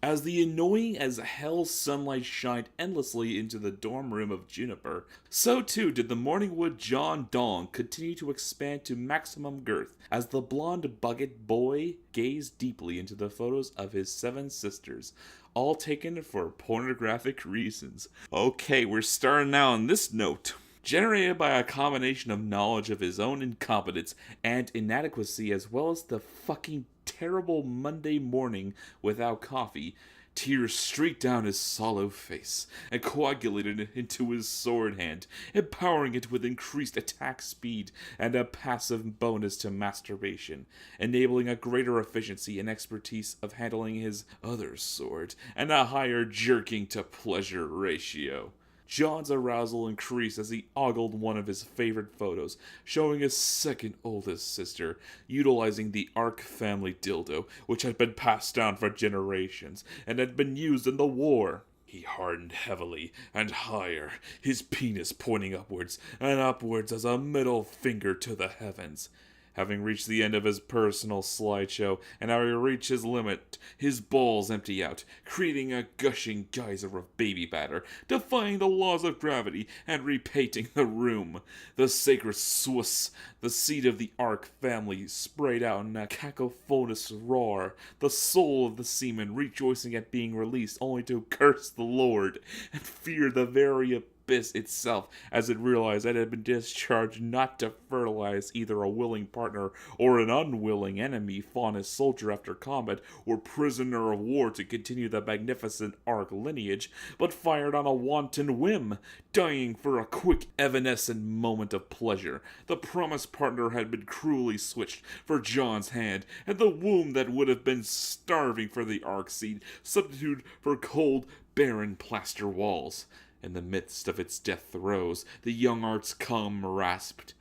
As the annoying as hell sunlight shined endlessly into the dorm room of Juniper, so too did the Morningwood John Dong continue to expand to maximum girth as the blonde bucket boy gazed deeply into the photos of his 7 sisters, all taken for pornographic reasons. Okay, we're starting now on this note. Generated by a combination of knowledge of his own incompetence and inadequacy, as well as the fucking terrible Monday morning without coffee, tears streaked down his sallow face and coagulated into his sword hand, empowering it with increased attack speed and a passive bonus to masturbation, enabling a greater efficiency and expertise of handling his other sword, and a higher jerking to pleasure ratio. John's arousal increased as he ogled one of his favorite photos, showing his second oldest sister, utilizing the Ark family dildo, which had been passed down for generations and had been used in the war. He hardened heavily and higher, his penis pointing upwards and upwards as a middle finger to the heavens. Having reached the end of his personal slideshow and having reached his limit, his balls empty out, creating a gushing geyser of baby batter, defying the laws of gravity and repainting the room. The sacred Swiss, the seed of the Ark family, sprayed out in a cacophonous roar, the soul of the seaman rejoicing at being released only to curse the Lord and fear the very abyss itself as it realized that it had been discharged not to fertilize either a willing partner or an unwilling enemy, faunus soldier after combat, or prisoner of war to continue the magnificent Ark lineage, but fired on a wanton whim, dying for a quick evanescent moment of pleasure. The promised partner had been cruelly switched for John's hand, and the womb that would have been starving for the Ark seed substituted for cold, barren plaster walls. In the midst of its death throes, the young Ark's cum rasped,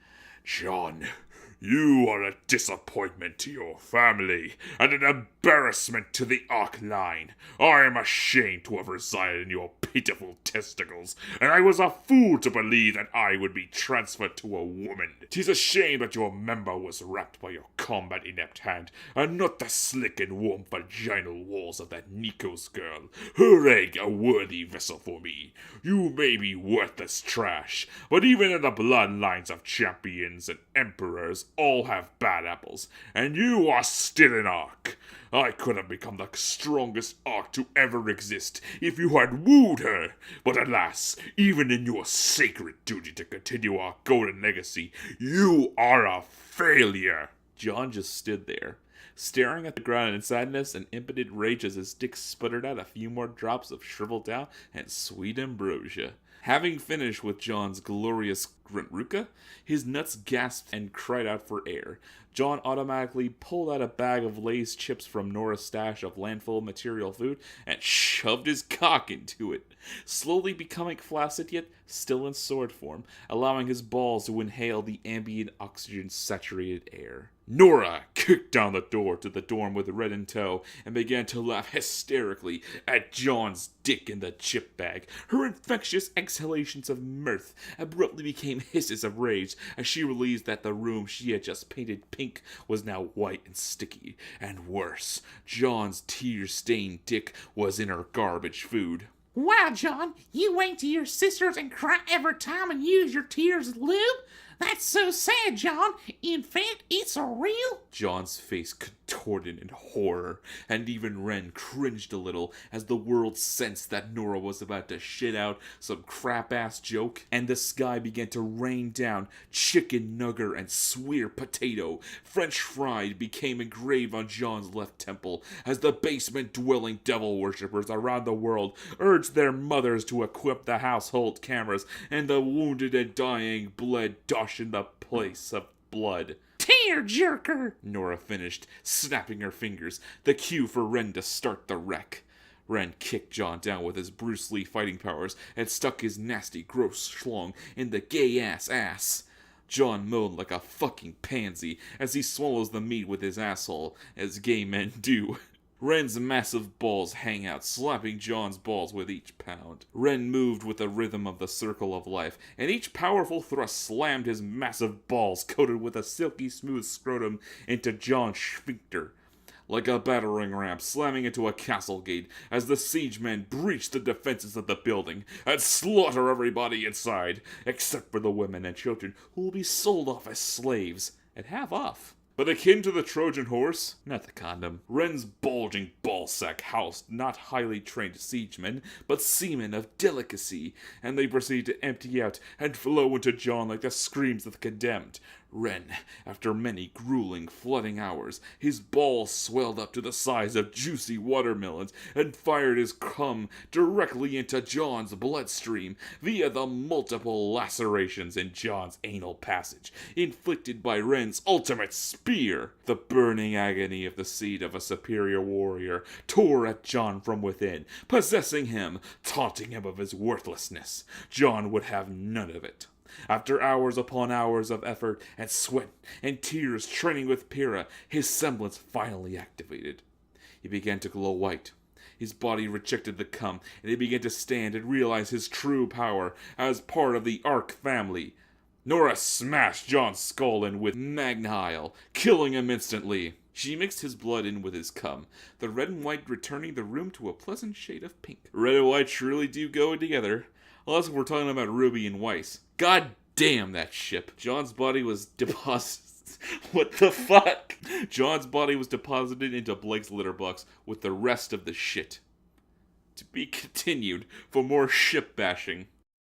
"John, you are a disappointment to your family, and an embarrassment to the Ark line. I am ashamed to have resided in your pitiful testicles, and I was a fool to believe that I would be transferred to a woman. 'Tis a shame that your member was wrapped by your combat inept hand, and not the slick and warm vaginal walls of that Nikos girl. Her egg a worthy vessel for me. You may be worthless trash, but even in the bloodlines of champions and emperors, all have bad apples, and you are still an Ark. I could have become the strongest Ark to ever exist if you had wooed her, but alas, even in your sacred duty to continue our golden legacy, you are a failure." John just stood there, staring at the ground in sadness and impotent rage as his dick sputtered out a few more drops of shriveled down and sweet ambrosia. Having finished with John's glorious gruntruka, his nuts gasped and cried out for air. John automatically pulled out a bag of Lay's chips from Nora's stash of landfill material food and shoved his cock into it, slowly becoming flaccid yet still in sword form, allowing his balls to inhale the ambient oxygen-saturated air. Nora kicked down the door to the dorm with Red in tow and began to laugh hysterically at John's dick in the chip bag. Her infectious exhalations of mirth abruptly became hisses of rage as she realized that the room she had just painted pink was now white and sticky. And worse, John's tear-stained dick was in her garbage food. "Wow, John, you wait to your sisters and cry every time and use your tears as lube? That's so sad, John. In fact, it's a real..." John's face contorted in horror, and even Ren cringed a little as the world sensed that Nora was about to shit out some crap-ass joke, and the sky began to rain down chicken nugger and swear potato. French fried became engraved on John's left temple as the basement-dwelling devil worshippers around the world urged their mothers to equip the household cameras, and the wounded and dying bled in the place of blood. "Tear jerker," Nora finished, snapping her fingers, the cue for Ren to start the wreck. Ren kicked John down with his Bruce Lee fighting powers and stuck his nasty, gross schlong in the gay-ass ass. John moaned like a fucking pansy as he swallows the meat with his asshole, as gay men do. Ren's massive balls hang out, slapping John's balls with each pound. Ren moved with the rhythm of the circle of life, and each powerful thrust slammed his massive balls, coated with a silky smooth scrotum, into John's sphincter. like a battering ram slamming into a castle gate as the siegemen breach the defenses of the building and slaughter everybody inside, except for the women and children who will be sold off as slaves at half off. But akin to the Trojan horse, not the condom, Ren's bulging ballsack housed not highly trained siegemen, but seamen of delicacy, and they proceed to empty out and flow into John like the screams of the condemned. Ren, after many grueling, flooding hours, his balls swelled up to the size of juicy watermelons and fired his cum directly into John's bloodstream via the multiple lacerations in John's anal passage, inflicted by Ren's ultimate spear. The burning agony of the seed of a superior warrior tore at John from within, possessing him, taunting him of his worthlessness. John would have none of it. After hours upon hours of effort and sweat and tears training with Pyrrha, his semblance finally activated. He began to glow white. His body rejected the cum, and he began to stand and realize his true power as part of the Ark family. Nora smashed John's skull in with Magnile, killing him instantly. She mixed his blood in with his cum, the red and white returning the room to a pleasant shade of pink. Red and white truly do go together. Unless we're talking about Ruby and Weiss. God damn that ship. John's body was deposited. What the fuck? John's body was deposited into Blake's litter box with the rest of the shit. To be continued for more ship bashing.